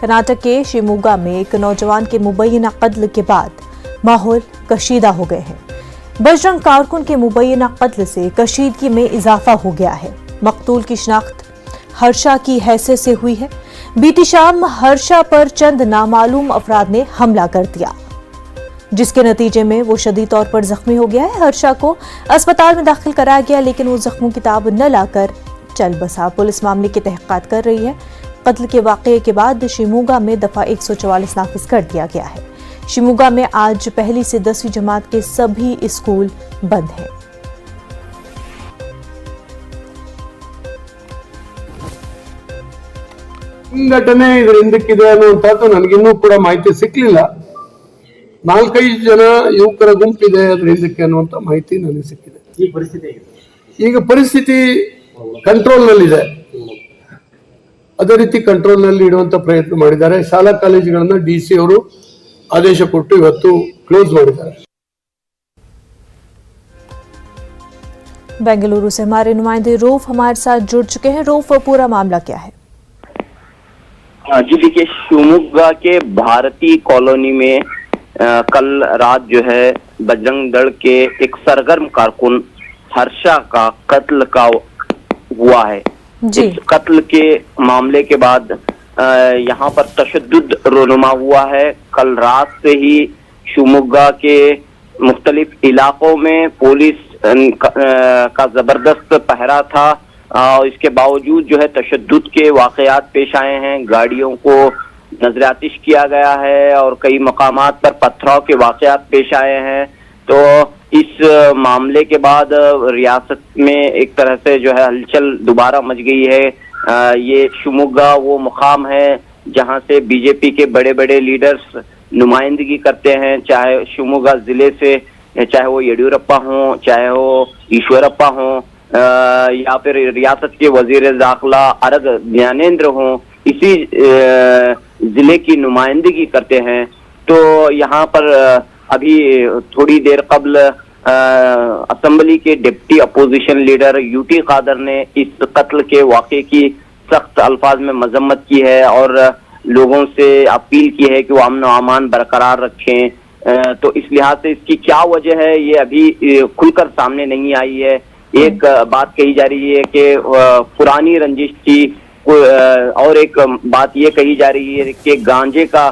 कर्नाटक के शिमोगा में एक नौजवान के मुबैना कत्ल के बाद माहौल कशीदा हो गए हैं। बजरंग कारकुन के मुबैना कत्ल से कशीदगी में इजाफा हो गया है। मकतूल की शिनाख्त हर्षा की हैसियत से हुई है। बीती शाम हर्षा पर चंद नामालूम अफराद ने हमला कर दिया, जिसके नतीजे में वो शदीद तौर पर जख्मी हो गया है। हर्षा को अस्पताल में दाखिल कराया गया, लेकिन वो जख्मों की ताब न लाकर चल बसा। पुलिस मामले की तहकीकात कर रही है। कत्ल के वाकये के बाद शिमोगा में दफा 144 नाफिज कर दिया गया है। शिमोगा में आज पहली से 10वीं जमात के सभी स्कूल बंद हैं। ಘಟನೆ ಇದರ ಹಿಂದಕ್ಕಿದೆ ಅನ್ನುವಂಥದ್ದು ನನಗಿನ್ನೂ ಕೂಡ ಮಾಹಿತಿ ಸಿಕ್ಕಲಿಲ್ಲ. 4-5 ಜನ ಯುವಕರ ಗುಂಪಿದೆ ಅದರ ಹಿಂದಕ್ಕೆ ಅನ್ನುವಂಥ ಮಾಹಿತಿ ನನಗೆ ಸಿಕ್ಕಿದೆ. ಈಗ ಪರಿಸ್ಥಿತಿ ಕಂಟ್ರೋಲ್ನಲ್ಲಿದೆ. ಅದೇ ರೀತಿ ಕಂಟ್ರೋಲ್ನಲ್ಲಿ ಇಡುವಂಥ ಪ್ರಯತ್ನ ಮಾಡಿದ್ದಾರೆ. ಶಾಲಾ ಕಾಲೇಜುಗಳನ್ನ DC ಅವರು आदेश ಕೊಟ್ಟು ಇವತ್ತು ಕ್ಲೋಸ್ ಮಾಡಿದ್ದಾರೆ. बेंगलुरु से हमारे नुमाइंदे रूफ हमारे साथ जुड़ चुके हैं। रूफ, पूरा मामला क्या है? जी देखिए, शिवमोगा के भारतीय कॉलोनी में कल रात जो है बजरंग दल के एक सरगर्म कारकुन हर्षा का कत्ल का हुआ है। जी। इस कत्ल के मामले के बाद यहाँ पर तशद्दुद रोनुमा हुआ है। कल रात से ही शिवमोगा के मुख्तलिफ इलाकों में पुलिस का जबरदस्त पहरा था। इसके बावजूद जो है तशद्दुद के वाकयात पेश आए हैं। गाड़ियों को नजरातिश किया गया है और कई मकामात पर पथराव के वाकयात पेश आए हैं। तो इस मामले के बाद रियासत में एक तरह से जो है हलचल दोबारा मच गई है। ये शिवमोगा वो मुकाम है जहां से बीजेपी के बड़े बड़े लीडर्स नुमाइंदगी करते हैं, चाहे शिवमोगा जिले से, चाहे वो येडियुरप्पा हो, चाहे वो ईश्वरप्पा हो, या फिर रियासत के वजीर दाखिला अरग ज्ञानेंद्र हो, इसी जिले की नुमाइंदगी करते हैं। तो यहाँ पर अभी थोड़ी देर कबल असेंबली के deputy opposition leader UT Khader ने इस कत्ल के वाक़े की सख्त अल्फाज में मजम्मत की है और लोगों से अपील की है कि वो अमन और अमान बरकरार रखें। तो इस लिहाज से इसकी क्या वजह है ये अभी खुलकर सामने नहीं आई है। एक बात कही जा रही है कि पुरानी रंजिश थी, और एक बात ये कही जा रही है कि गांजे का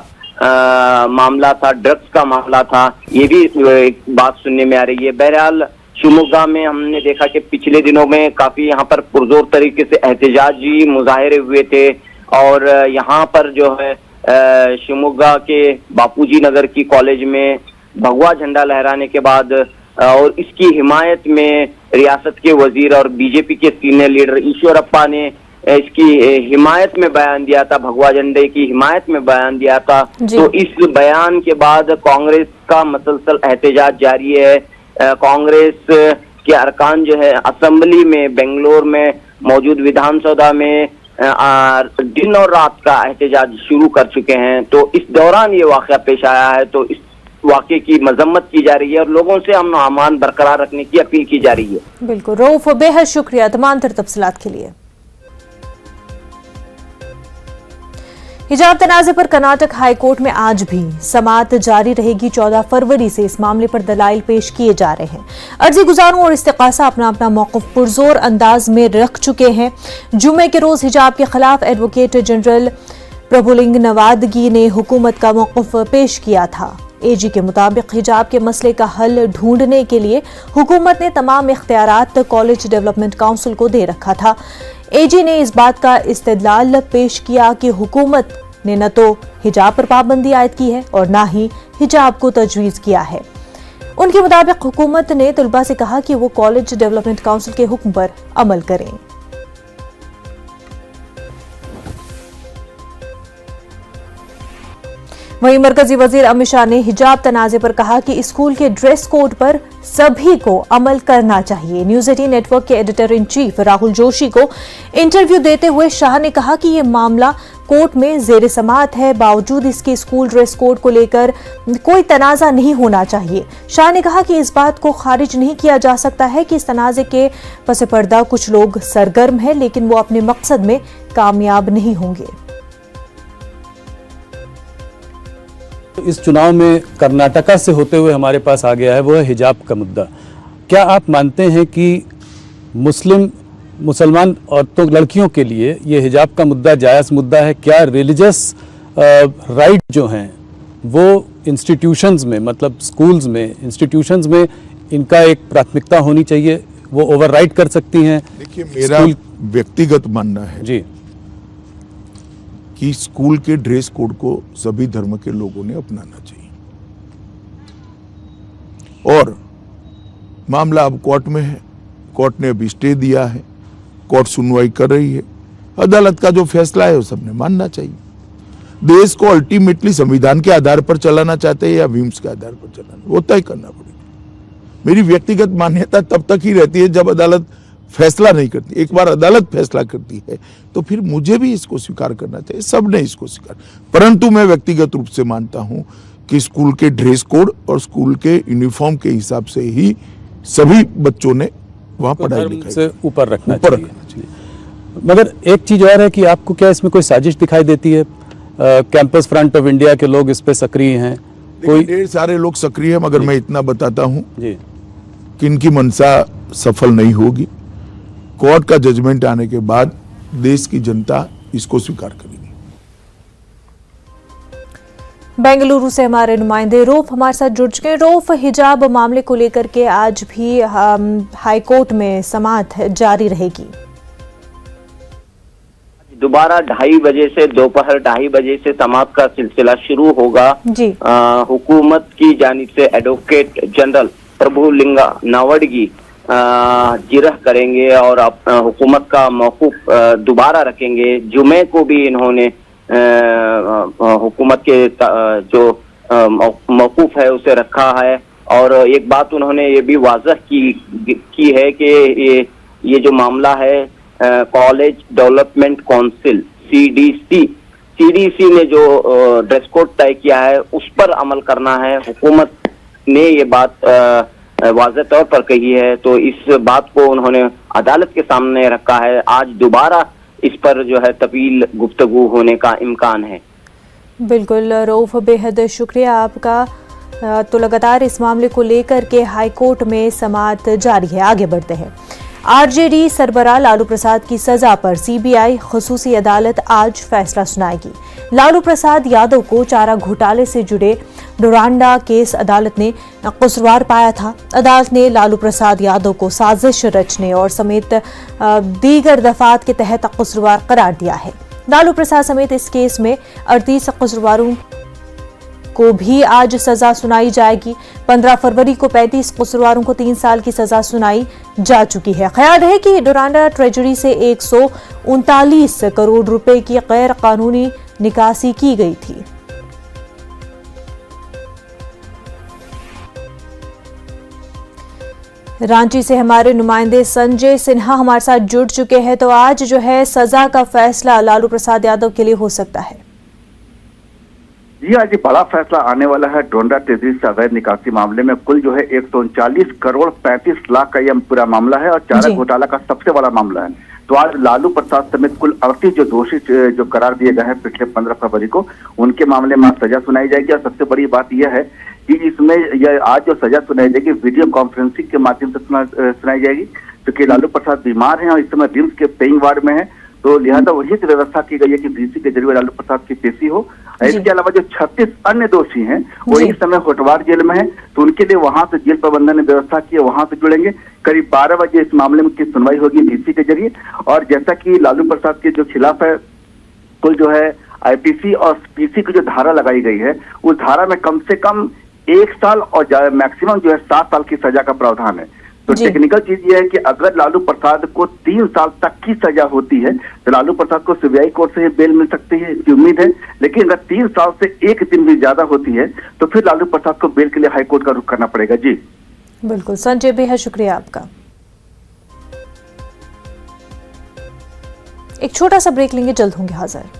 मामला था, ड्रग्स का मामला था। ये भी एक बात सुनने में आ रही है। बहरहाल शिवमोगा में हमने देखा कि पिछले दिनों में काफी यहाँ पर पुरजोर तरीके से एहतजाजी मुजाहरे हुए थे और यहाँ पर जो है शिवमोगा के बापूजी नगर की कॉलेज में भगवा झंडा लहराने के बाद और इसकी हिमायत में रियासत के वजीर और बीजेपी के सीनियर लीडर ईश्वरप्पा ने इसकी हिमायत में बयान दिया था, भगवा झंडे की हिमायत में बयान दिया था। तो इस बयान के बाद कांग्रेस का मसलसल एहतजाज जारी है। कांग्रेस के अरकान जो है असेंबली में बेंगलोर में मौजूद विधानसभा में दिन और रात का एहतजाज शुरू कर चुके हैं। तो इस दौरान ये वाकया पेश आया है, तो इस वाकये की मजम्मत की जा रही है और लोगों से अमन और अमान बरकरार रखने की अपील की जा रही है। बिल्कुल रऊफ, बेहद शुक्रिया तमाम तफसीलात के लिए। हिजाब तनाज़े पर कर्नाटक हाई कोर्ट में आज भी समाअत जारी रहेगी। 14 फरवरी से इस मामले पर दलाइल पेश किए जा रहे हैं। अर्जी गुजारों और इस्तिकासा अपना अपना मौक़िफ़ पुरजोर अंदाज में रख चुके हैं। जुमे के रोज हिजाब के खिलाफ एडवोकेट जनरल प्रभुलिंग नवादगी ने हुकूमत का मौक़िफ़ पेश किया था। AG के मुताबिक हिजाब के मसले का हल ढूंढने के लिए हुकूमत ने तमाम इख्तियारात कॉलेज डेवलपमेंट काउंसिल को दे रखा था। AG ने इस बात का इस्तेदलाल पेश किया कि हुकूमत ने न तो हिजाब पर पाबंदी आयद की है और न ही हिजाब को तजवीज़ किया है। उनके मुताबिक हुकूमत ने तलबा से कहा कि वो कॉलेज डेवलपमेंट काउंसिल के हुक्म पर अमल करें। वहीं मरकजी वजीर अमित शाह ने हिजाब तनाज़े पर कहा कि स्कूल के ड्रेस कोड पर सभी को अमल करना चाहिए। न्यूज़ 18 नेटवर्क के editor in chief Rahul Joshi को इंटरव्यू देते हुए शाह ने कहा कि ये मामला कोर्ट में जेर समाअत है, बावजूद इसके स्कूल ड्रेस कोड को लेकर कोई तनाज़ा नहीं होना चाहिए। शाह ने कहा कि इस बात को खारिज नहीं किया जा सकता है कि इस तनाज़े के पस पर्दा कुछ लोग सरगर्म हैं, लेकिन वो अपने मकसद में कामयाब नहीं होंगे। इस चुनाव में कर्नाटका से होते हुए हमारे पास आ गया है, वो है हिजाब का मुद्दा। क्या आप मानते हैं कि मुसलमान औरतों लड़कियों के लिए ये हिजाब का मुद्दा जायज़ मुद्दा है? क्या रिलीजियस राइट जो हैं वो इंस्टीट्यूशंस में, मतलब स्कूल्स में, इंस्टीट्यूशंस में इनका एक प्राथमिकता होनी चाहिए, वो ओवरराइड कर सकती हैं? देखिए, मेरा व्यक्तिगत मानना है जी कि स्कूल के ड्रेस कोड को सभी धर्म के लोगों ने अपनाना चाहिए, और मामला अब कोर्ट में है। कोर्ट ने अभी स्टे दिया है, कोर्ट सुनवाई कर रही है। अदालत का जो फैसला है वो सबने मानना चाहिए। देश को अल्टीमेटली संविधान के आधार पर चलाना चाहते हैं या विम्स के आधार पर चलाना, वो तय करना पड़ेगा। मेरी व्यक्तिगत मान्यता तब तक ही रहती है जब अदालत फैसला नहीं करती। एक बार अदालत फैसला करती है तो फिर मुझे भी इसको स्वीकार करना चाहिए, सबने इसको स्वीकार। परंतु मैं व्यक्तिगत रूप से मानता हूं कि स्कूल के ड्रेस कोड और स्कूल के यूनिफॉर्म के हिसाब से ही सभी बच्चों ने वहां पढ़ाई लिखाई से ऊपर रखना चाहिए। मगर एक चीज और है कि आपको क्या इसमें कोई साजिश दिखाई देती है? कैंपस फ्रंट ऑफ इंडिया के लोग इस पे सक्रिय हैं, कोई ढेर सारे लोग सक्रिय हैं, मगर मैं इतना बताता हूं जी कि इनकी मंशा सफल नहीं होगी। कोर्ट का जजमेंट आने के बाद देश की जनता इसको स्वीकार करेगी। बेंगलुरु से हमारे नुमाइंदे रऊफ हमारे साथ जुड़ चुके हैं। रऊफ, हिजाब मामले को लेकर के आज भी हाईकोर्ट में समाअत जारी रहेगी। दोबारा 2:30 बजे से दोपहर 2:30 बजे से समाअत का सिलसिला शुरू होगा। जी हुकूमत की जानिब से एडवोकेट जनरल प्रभुलिंगा नावडगी जिरह करेंगे और हुकूमत का मौकूफ दोबारा रखेंगे। जुमे को भी इन्होंने हुकूमत के जो मौकूफ है उसे रखा है, और एक बात उन्होंने ये भी वाज़ह की है कि ये जो मामला है कॉलेज डेवलपमेंट काउंसिल सीडीसी ने जो ड्रेस कोड तय किया है उस पर अमल करना है। हुकूमत ने ये बात वाज़ह तौर पर कही है, तो इस बात को उन्होंने अदालत के सामने रखा है। आज दोबारा इस पर जो है तवील गुफ्तगू होने का इम्कान है। बिल्कुल रऊफ, बेहद शुक्रिया आपका। तो लगातार इस मामले को लेकर के हाईकोर्ट में समाअत जारी है। आगे बढ़ते हैं। आरजेडी सरबराह लालू प्रसाद की सजा पर सीबीआई खसूसी अदालत आज फैसला सुनाएगी। लालू प्रसाद यादव को चारा घोटाले से जुड़े डोरांडा केस अदालत ने कसूरवार पाया था। अदालत ने लालू प्रसाद यादव को साजिश रचने और समेत दीगर दफात के तहत कसूरवार करार दिया है। लालू प्रसाद समेत इस केस में 38 कसूरवारों को भी आज सजा सुनाई जाएगी। 15 फरवरी को 35 कसूरवारों को 3 साल की सजा सुनाई जा चुकी है। ख्याल है कि डोरांडा ट्रेजरी से 139 करोड़ रुपए की गैर कानूनी निकासी की गई थी। रांची से हमारे नुमाइंदे संजय सिन्हा हमारे साथ जुड़ चुके हैं। तो आज जो है सजा का फैसला लालू प्रसाद यादव के लिए हो सकता है। जी आज बड़ा फैसला आने वाला है। डोरांडा ट्रेजरी से अवैध निकासी मामले में कुल जो है 139 करोड़ 35 लाख का यह पूरा मामला है और चारा घोटाला का सबसे बड़ा मामला है। तो आज लालू प्रसाद समेत कुल 38 जो दोषी जो करार दिए गए हैं पिछले 15 फरवरी को, उनके मामले में आज सजा सुनाई जाएगी। और सबसे बड़ी बात यह है कि इसमें यह आज जो सजा सुनाई जाएगी वीडियो कॉन्फ्रेंसिंग के माध्यम से सुनाई जाएगी, क्योंकि लालू प्रसाद बीमार हैं और इस समय रिम्स के पेइंग वार्ड में है। तो लिहाजा वही व्यवस्था की गई है कि वीसी के जरिए लालू प्रसाद की पेशी हो। इसके अलावा जो 36 अन्य दोषी हैं वो इस समय होटवार जेल में हैं, तो उनके लिए वहां से जेल प्रबंधन ने व्यवस्था की है, वहां से जुड़ेंगे। करीब 12 बजे इस मामले में की सुनवाई होगी वीसी के जरिए। और जैसा कि लालू प्रसाद के जो खिलाफ है कुल जो है आईपीसी और पीसी की जो धारा लगाई गई है उस धारा में कम से कम 1 साल और मैक्सिमम जो है 7 साल की सजा का प्रावधान है। तो टेक्निकल चीज ये है कि अगर लालू प्रसाद को 3 साल तक की सजा होती है तो लालू प्रसाद को सीबीआई कोर्ट से बेल मिल सकती है, इसकी उम्मीद है। लेकिन अगर 3 साल से 1 दिन भी ज्यादा होती है तो फिर लालू प्रसाद को बेल के लिए हाईकोर्ट का रुख करना पड़ेगा। जी बिल्कुल संजय, बेहद शुक्रिया आपका। एक छोटा सा ब्रेक लेंगे, जल्द होंगे हाजिर।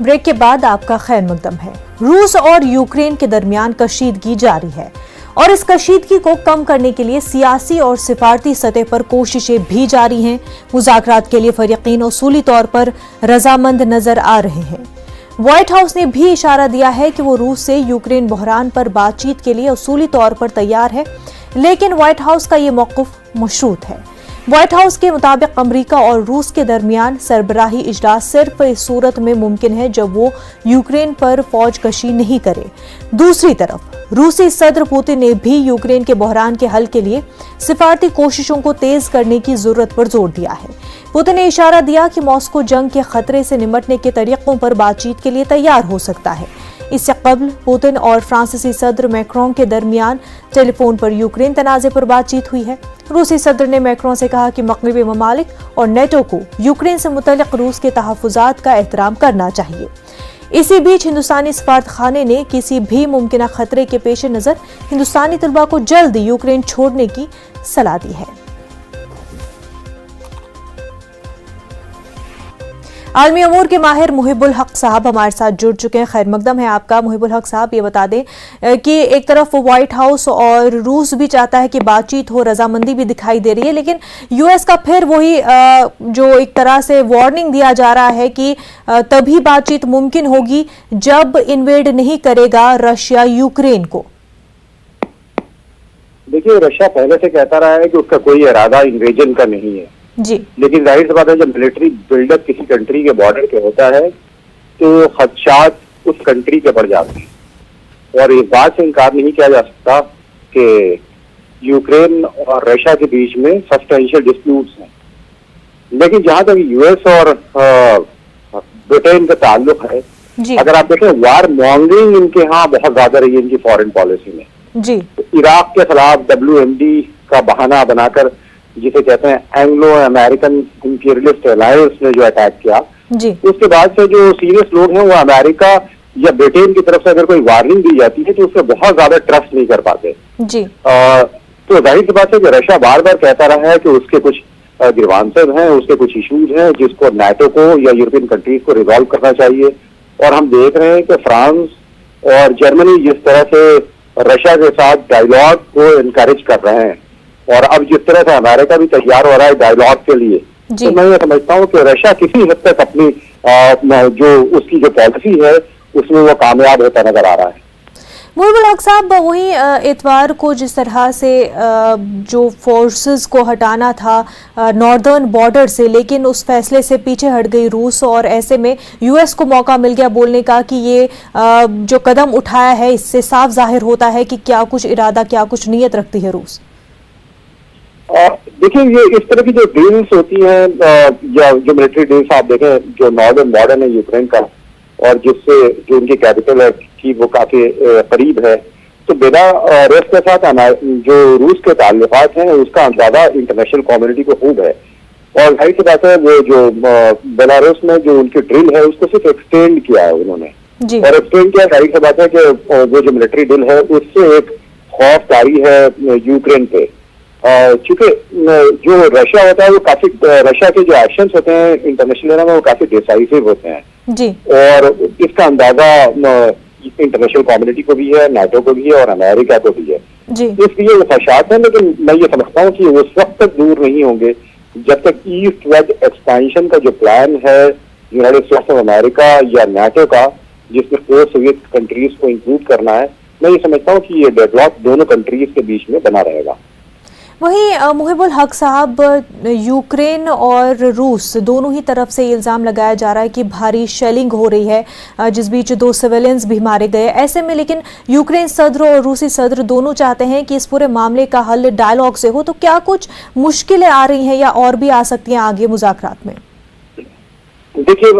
ब्रेक के बाद आपका खैर मकदम है। रूस और यूक्रेन के दरमियान कशीदगी जारी है और इस कशीदगी को कम करने के लिए सियासी और सिफारती सतह पर कोशिशें भी जारी हैं। मुज़ाकरात के लिए फरीकीन उसूली तौर पर रजामंद नजर आ रहे हैं। व्हाइट हाउस ने भी इशारा दिया है कि वो रूस से यूक्रेन बहरान पर बातचीत के लिए उसूली तौर पर तैयार है, लेकिन व्हाइट हाउस का ये मौक़िफ़ मशरूत है। व्हाइट हाउस के मुताबिक अमेरिका और रूस के दरमियान सरबराही इजलास सिर्फ इस सूरत में मुमकिन है जब वो यूक्रेन पर फौज कशी नहीं करे। दूसरी तरफ रूसी सदर पुतिन ने भी यूक्रेन के बहरान के हल के लिए सिफारती कोशिशों को तेज करने की जरूरत पर जोर दिया है। पुतिन ने इशारा दिया कि मॉस्को जंग के खतरे से निपटने के तरीकों पर बातचीत के लिए तैयार हो सकता है। इससे कबल पुतिन और फ्रांसीसी सदर मैक्रोन के दरमियान टेलीफोन पर यूक्रेन तनाज़े पर बातचीत हुई है। रूसी सदर ने मैक्रोन से कहा कि मगरबी ममालिक और नेटो को यूक्रेन से मुतल्लिक रूस के तहफ़्फ़ुज़ात का एहतराम करना चाहिए। इसी बीच हिंदुस्तानी सफारतखाने ने किसी भी मुमकिन खतरे के पेश नज़र हिंदुस्तानी तलबा को जल्द यूक्रेन छोड़ने की सलाह दी है। आलमी अमूर के माहिर मुहिबुल हक साहब हमारे साथ जुड़ चुके हैं। खैर मकदम है आपका मुहिबुल हक साहब। ये बता दें कि एक तरफ व्हाइट हाउस और रूस भी चाहता है कि बातचीत हो, रजामंदी भी दिखाई दे रही है, लेकिन यूएस का फिर वही जो एक तरह से वार्निंग दिया जा रहा है कि तभी बातचीत मुमकिन होगी जब इन्वेड नहीं करेगा रशिया यूक्रेन को। देखिए, रशिया पहले से कहता रहा है कि उसका कोई इरादा इन्वेजन का नहीं है जी, लेकिन जाहिर सी बात है जब मिलिट्री बिल्डअप किसी कंट्री के बॉर्डर पे होता है तो खदशात उस कंट्री के बढ़ जाते हैं और इस बात से इनकार नहीं किया जा सकता कि यूक्रेन और रशिया के बीच में सब्सटेंशियल डिस्प्यूट्स हैं। लेकिन जहां तक यूएस और ब्रिटेन का ताल्लुक है, अगर आप देखें वार मॉन्गरिंग इनके यहाँ बहुत ज्यादा रही है इनकी फॉरेन पॉलिसी में जी। तो इराक के खिलाफ WMD का बहाना बनाकर जिसे कहते हैं एंग्लो अमेरिकन इंपीरियलिस्ट अलायंस ने जो अटैक किया जी, उसके बाद से जो सीरियस लोग हैं वो अमेरिका या ब्रिटेन की तरफ से अगर कोई वार्निंग दी जाती है तो उससे बहुत ज्यादा ट्रस्ट नहीं कर पाते जी। तो जाहिर सी बात है कि रशिया बार बार कहता रहा है कि उसके कुछ ग्रीवांसेस हैं, उसके कुछ इश्यूज हैं जिसको नाटो को या यूरोपियन कंट्रीज को रिजॉल्व करना चाहिए। और हम देख रहे हैं कि फ्रांस और जर्मनी जिस तरह से रशिया के साथ डायलॉग को इनकरेज कर रहे हैं और अब जिस तरह से अमेरिका भी तैयार हो रहा है डायलॉग के लिए, तो मैं ये समझता हूँ कि रशिया किसी हद तक अपनी जो उसकी जो पॉलिसी है उसमें वो कामयाब होता नजर आ रहा है। मुहिबुल हक साहब, वहीं इतवार को जिस तरह से जो फोर्सेस को हटाना था नॉर्दर्न बॉर्डर से, लेकिन उस फैसले से पीछे हट गई रूस और ऐसे में यूएस को मौका मिल गया बोलने का कि ये जो कदम उठाया है इससे साफ जाहिर होता है कि क्या कुछ इरादा, क्या कुछ नीयत रखती है रूस। देखिए, ये इस तरह की जो डील्स होती हैं या जो मिलिट्री डील्स आप देखें जो नॉर्दर्न बॉर्डर है यूक्रेन का और जिससे जो उनकी कैपिटल है की वो काफी करीब है, तो बिना रूस के साथ जो रूस के ताल्लुकात हैं उसका अंदाजा इंटरनेशनल कम्युनिटी को खूब है। और जाहिर सी बात है वो जो बेलारूस में जो उनकी ड्रिल है उसको सिर्फ एक्सटेंड किया है उन्होंने और एक्सटेंड किया। जाहिर सी बात है कि वो जो मिलिट्री ड्रिल है उससे एक खौफ जारी है यूक्रेन पे। चूंकि जो रशिया होता है वो काफी रशिया के जो एक्शंस होते हैं इंटरनेशनल लेवल में वो काफी डिसाइसिव होते हैं जी। और इसका अंदाजा इंटरनेशनल कम्युनिटी को भी है, नाटो को भी है और अमेरिका को भी है जी। इसलिए वो खदशात हैं, लेकिन मैं ये समझता हूँ कि वो उस वक्त तक दूर नहीं होंगे जब तक ईस्ट वेस्ट एक्सपेंशन का जो प्लान है यूनाइटेड स्टेट्स ऑफ अमेरिका या नाटो का जिसमें पोस्ट सोवियत कंट्रीज को इंक्लूड करना है, मैं ये समझता हूँ कि ये डेडलॉक दोनों कंट्रीज के बीच में बना रहेगा। वहीं मुहिबुल हक साहब, यूक्रेन और रूस दोनों ही तरफ से इल्ज़ाम लगाया जा रहा है कि भारी शेलिंग हो रही है जिस बीच 2 सिविलियंस भी मारे गए। ऐसे में लेकिन यूक्रेन सदर और रूसी सदर दोनों चाहते हैं कि इस पूरे मामले का हल डायलॉग से हो, तो क्या कुछ मुश्किलें आ रही हैं या और भी आ सकती हैं आगे मुज़ाकरात में? देखिए,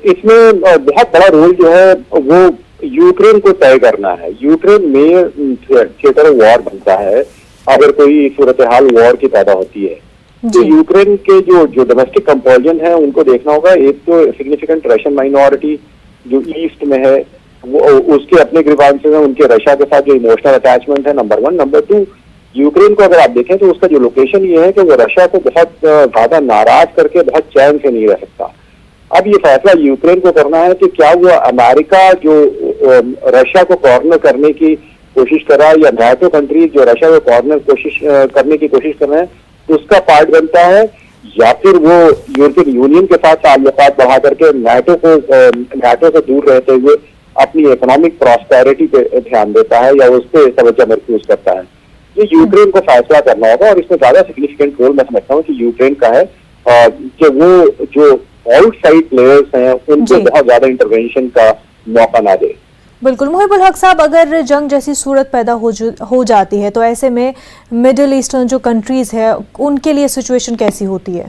इसमें बहुत बड़ा रोल जो है वो यूक्रेन को तय करना है। यूक्रेन में थिएटर वॉर बनता है अगर कोई सूरत हाल वॉर की पैदा होती है, तो यूक्रेन के जो डोमेस्टिक कंपोजिशन है उनको देखना होगा। एक तो सिग्निफिकेंट रशियन माइनॉरिटी जो ईस्ट में है वो उसके अपने ग्रीवांसेस हैं, उनके रशिया के साथ जो इमोशनल अटैचमेंट है, नंबर 1। नंबर 2, यूक्रेन को अगर आप देखें तो उसका जो लोकेशन ये है कि वो रशिया को बहुत ज्यादा नाराज करके बहुत चैन से नहीं रह सकता। अब ये फैसला यूक्रेन को करना है कि क्या वो अमेरिका जो रशिया को कॉर्नर करने की कोशिश कर रहा है, या नाटो कंट्रीज जो रशिया को कॉर्नर करने की कोशिश कर रहे हैं, उसका पार्ट बनता है, या फिर वो यूरोपियन यूनियन के साथ ताल्लुकात बढ़ा करके नाटो से दूर रहते हुए अपनी इकोनॉमिक प्रॉस्पेरिटी पे ध्यान देता है, या उस पर तवज्जो मरकूज करता है। ये यूक्रेन को फैसला करना होगा, और इसमें ज्यादा सिग्निफिकेंट रोल मैं समझता हूँ कि यूक्रेन का है कि वो जो आउटसाइड प्लेयर्स हैं उनको बहुत ज्यादा इंटरवेंशन का मौका ना दे। बिल्कुल मुहिबुल हक साहब, अगर जंग जैसी सूरत पैदा हो जाती है तो ऐसे में मिडिल ईस्टर्न जो कंट्रीज है उनके लिए सिचुएशन कैसी होती है?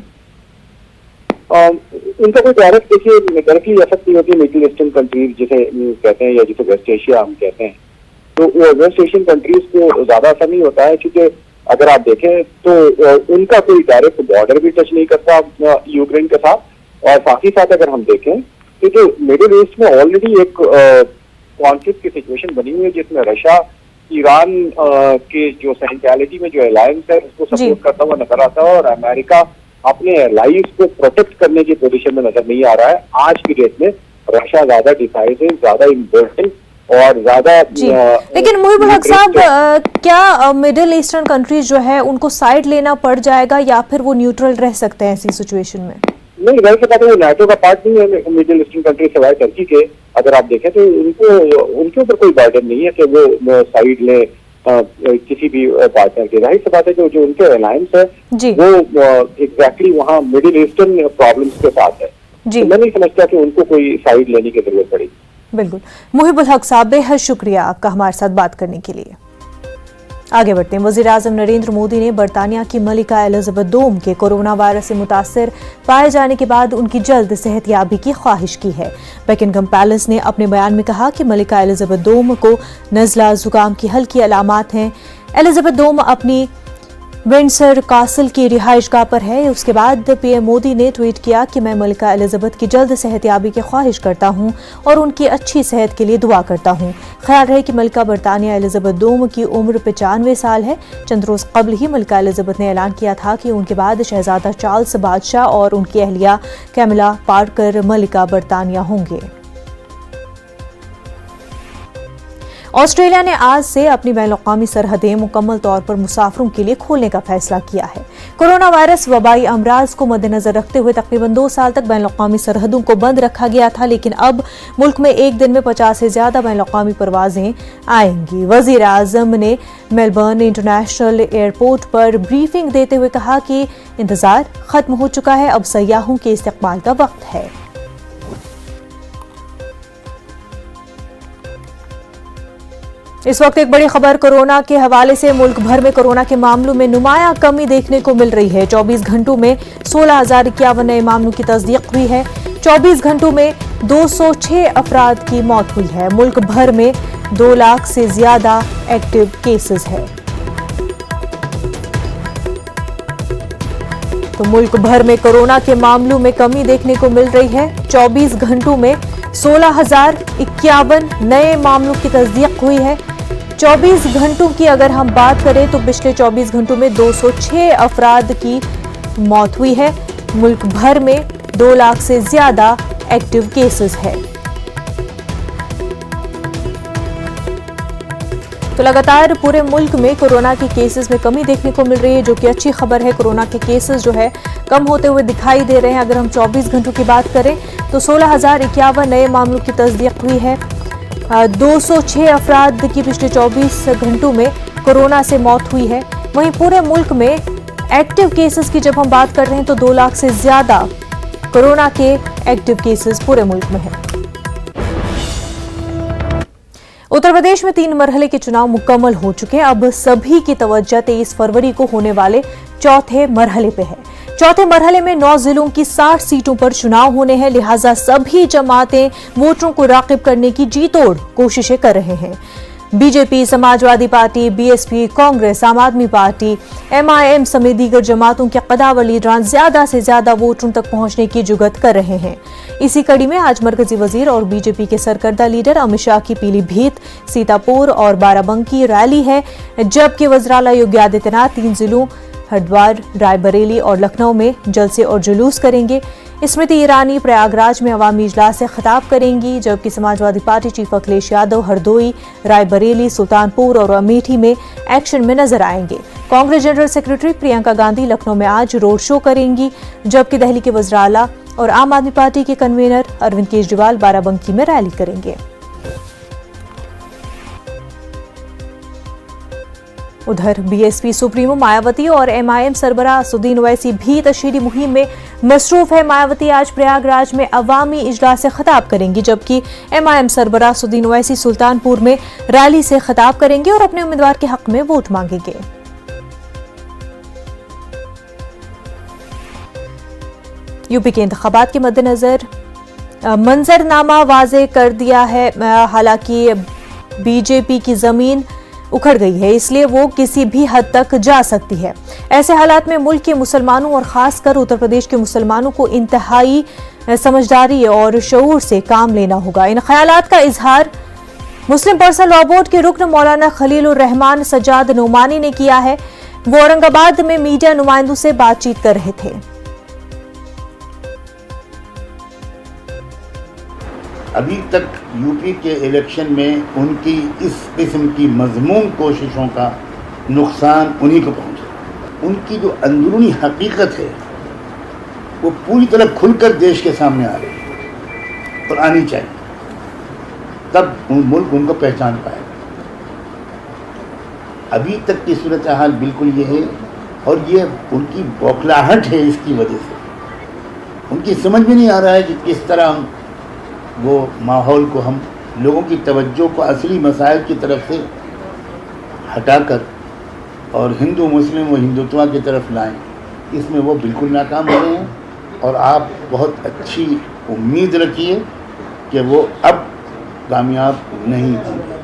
इनका कोई डायरेक्ट देखिए डायरेक्टली इफेक्ट नहीं होती मिडिल ईस्टर्न कंट्रीज जिसे कहते हैं, या जिसे वेस्ट एशिया हम कहते हैं, तो वो वेस्ट एशियन कंट्रीज को ज्यादा असर नहीं होता है, क्योंकि अगर आप देखें तो उनका कोई डायरेक्ट बॉर्डर भी टच नहीं करता यूक्रेन के साथ। और साथ ही साथ अगर हम देखें तो जो मिडिल ईस्ट में ऑलरेडी एक कॉन्फ्लिक्ट की सिचुएशन बनी हुई है, जिसमें रशिया ईरान के जो सेंट्रलिटी में जो अलायंस है उसको सपोर्ट करता हुआ नजर आता है, और अमेरिका अपने एलाइज को प्रोटेक्ट करने की पोजीशन में नजर नहीं आ रहा है। आज की डेट में रशिया ज्यादा डिसाइसिव, ज्यादा इम्पोर्टेंट और ज्यादा। लेकिन मुहिबुल हक साहब, क्या मिडिल ईस्टर्न कंट्रीज जो है उनको साइड लेना पड़ जाएगा, या फिर वो न्यूट्रल रह सकते हैं ऐसी सिचुएशन में? नहीं, वैसे बात है, वो नाटो का पार्ट नहीं है मिडिल ईस्टर्न कंट्री सिवाय टर्की के। अगर आप देखें तो उनके ऊपर कोई बर्डन नहीं है कि वो साइड ले किसी भी पार्टनर के। जाहिर सी बात है जो उनके अलायंस है वो एग्जैक्टली वहाँ मिडिल ईस्टर्न प्रॉब्लम्स के साथ है, तो मैं नहीं समझता कि उनको कोई साइड लेने की जरूरत पड़ेगी। बिल्कुल मुहिबुल हक साहब, बेहद शुक्रिया आपका हमारे साथ बात करने के लिए। आगे बढ़ते हैं। वज़ीर आज़म नरेंद्र मोदी ने बरतानिया की मलिका एलिजाबेथ दोम के कोरोना वायरस से मुतासर पाए जाने के बाद उनकी जल्द सेहतयाबी की ख्वाहिश की है। बकिंघम पैलेस ने अपने बयान में कहा कि मलिका एलिजाबेथ दोम को नज़ला जुकाम की हल्की अलामात हैं। एलिजाबेथ दोम अपनी विंडसर कासल की रिहाइशगाह पर है। उसके बाद पीएम मोदी ने ट्वीट किया कि मैं मलिका एलिजाबेथ की जल्द सेहतयाबी की ख्वाहिश करता हूं और उनकी अच्छी सेहत के लिए दुआ करता हूं। ख्याल रहे कि मलिका बरतानिया एलिजाबेथ दोम की उम्र 95 साल है। चंद रोज कबल ही मलिका एलिजाबेथ ने ऐलान किया था कि उनके बाद शहजादा चार्ल्स बादशाह और उनकी अहलिया कैमिला पार्कर मलिका बरतानिया होंगे। ऑस्ट्रेलिया ने आज से अपनी बैनुल-अक़वामी सरहदें मुकम्मल तौर पर मुसाफिरों के लिए खोलने का फैसला किया है। कोरोना वायरस वबाई अमराज को मद्देनजर रखते हुए तकरीबन 2 साल तक बैनुल-अक़वामी सरहदों को बंद रखा गया था, लेकिन अब मुल्क में एक दिन में 50 से ज्यादा बैनुल-अक़वामी परवाजें आएंगी। वज़ीर आज़म ने मेलबर्न इंटरनेशनल एयरपोर्ट पर ब्रीफिंग देते हुए कहा कि इंतजार खत्म हो चुका है, अब सयाहों के इस्तकबाल का वक्त है। इस वक्त एक बड़ी खबर कोरोना के हवाले से। मुल्क भर में कोरोना के मामलों में नुमाया कमी देखने को मिल रही है। 24 घंटों में 16,051 नए मामलों की तस्दीक हुई है। 24 घंटों में 206 अफराद की मौत हुई है। मुल्क भर में 2 लाख से ज्यादा एक्टिव केसेस है। तो मुल्क भर में कोरोना के मामलों में कमी देखने को मिल रही है। 24 घंटों में 16,051 नए मामलों की तस्दीक हुई है। 24 घंटों की अगर हम बात करें तो पिछले 24 घंटों में 206 अफराद की मौत हुई है। मुल्क भर में 2 लाख से ज्यादा एक्टिव केसेस है। तो लगातार पूरे मुल्क में कोरोना के केसेस में कमी देखने को मिल रही है, जो कि अच्छी खबर है। कोरोना के केसेस जो है कम होते हुए दिखाई दे रहे हैं। अगर हम 24 घंटों की बात करें तो 16,051 नए मामलों की तस्दीक हुई है। 206 अफराद की पिछले 24 घंटों में कोरोना से मौत हुई है। वहीं पूरे मुल्क में एक्टिव केसेस की जब हम बात कर रहे हैं तो 2 लाख से ज्यादा कोरोना के एक्टिव केसेस पूरे मुल्क में है। उत्तर प्रदेश में 3 मरहले के चुनाव मुकम्मल हो चुके हैं। अब सभी की तवज्जो 23 फरवरी को होने वाले चौथे मरहले पे है। चौथे मरहले में 9 जिलों की 60 सीटों पर चुनाव होने हैं, लिहाजा सभी जमातें वोटरों को राग़िब करने की जी तोड़ कोशिशें कर रहे हैं। BJP, Samajwadi party, BSP, Congress, आम आदमी पार्टी, एमआईएम समेत दीगर जमातों के कदावर लीडरान ज्यादा से ज्यादा वोटरों तक पहुंचने की जुगत कर रहे हैं। इसी कड़ी में आज मरकजी वजीर और बीजेपी के सरकर्दा लीडर अमित शाह की पीलीभीत, सीतापुर और बाराबंकी रैली है, जबकि वज़ीर-ए-आला योगी आदित्यनाथ 3 जिलों हरिद्वार, रायबरेली और लखनऊ में जलसे और जुलूस करेंगे। स्मृति ईरानी प्रयागराज में अवामी इजलास से खिताब करेंगी, जबकि समाजवादी पार्टी चीफ अखिलेश यादव हरदोई, रायबरेली, सुल्तानपुर और अमेठी में एक्शन में नजर आएंगे। कांग्रेस जनरल सेक्रेटरी प्रियंका गांधी लखनऊ में आज रोड शो करेंगी, जबकि दिल्ली के वज़ीर आला और आम आदमी पार्टी के कन्वीनर अरविंद केजरीवाल बाराबंकी में रैली करेंगे। उधर बीएसपी सुप्रीमो मायावती और एमआईएम सरबराह असदुद्दीन ओवैसी भी तशहीदी मुहिम में मसरूफ है। मायावती आज प्रयागराज में अवामी इजलास से खिताब करेंगी, जबकि एमआईएम सरबराह असदुद्दीन ओवैसी सुल्तानपुर में रैली से खिताब करेंगे और अपने उम्मीदवार के हक में वोट मांगेंगे। यूपी के इंतखाबात के मद्देनजर मंजरनामा वाजे कर दिया है। हालांकि बीजेपी की जमीन उखड़ गई है, इसलिए वो किसी भी हद तक जा सकती है। ऐसे हालात में मुल्क के मुसलमानों और खासकर उत्तर प्रदेश के मुसलमानों को इंतहाई समझदारी और शऊर से काम लेना होगा। इन ख्यालात का इजहार मुस्लिम पर्सनल लॉ बोर्ड के रुकन मौलाना खलीलुर रहमान सज्जाद नोमानी ने किया है। वो औरंगाबाद में मीडिया नुमाइंदों से बातचीत कर रहे थे। अभी तक यूपी के इलेक्शन में उनकी इस किस्म की मजमून कोशिशों का नुकसान उन्हीं को पहुंचा। उनकी जो अंदरूनी हकीकत है वो पूरी तरह खुलकर देश के सामने आ रही है और आनी चाहिए, तब मुल्क उनको पहचान पाएगा। अभी तक की सूरत हाल बिल्कुल ये है, और ये उनकी बौखलाहट है। इसकी वजह से उनकी समझ में नहीं आ रहा है कि किस तरह वो माहौल को, हम लोगों की तवज्जो को असली मसाइल की तरफ से हटाकर और हिंदू मुस्लिम व हिंदुत्व की तरफ लाएं। इसमें वो बिल्कुल नाकाम हो रहे हैं और आप बहुत अच्छी उम्मीद रखिए कि वो अब कामयाब नहीं होंगे।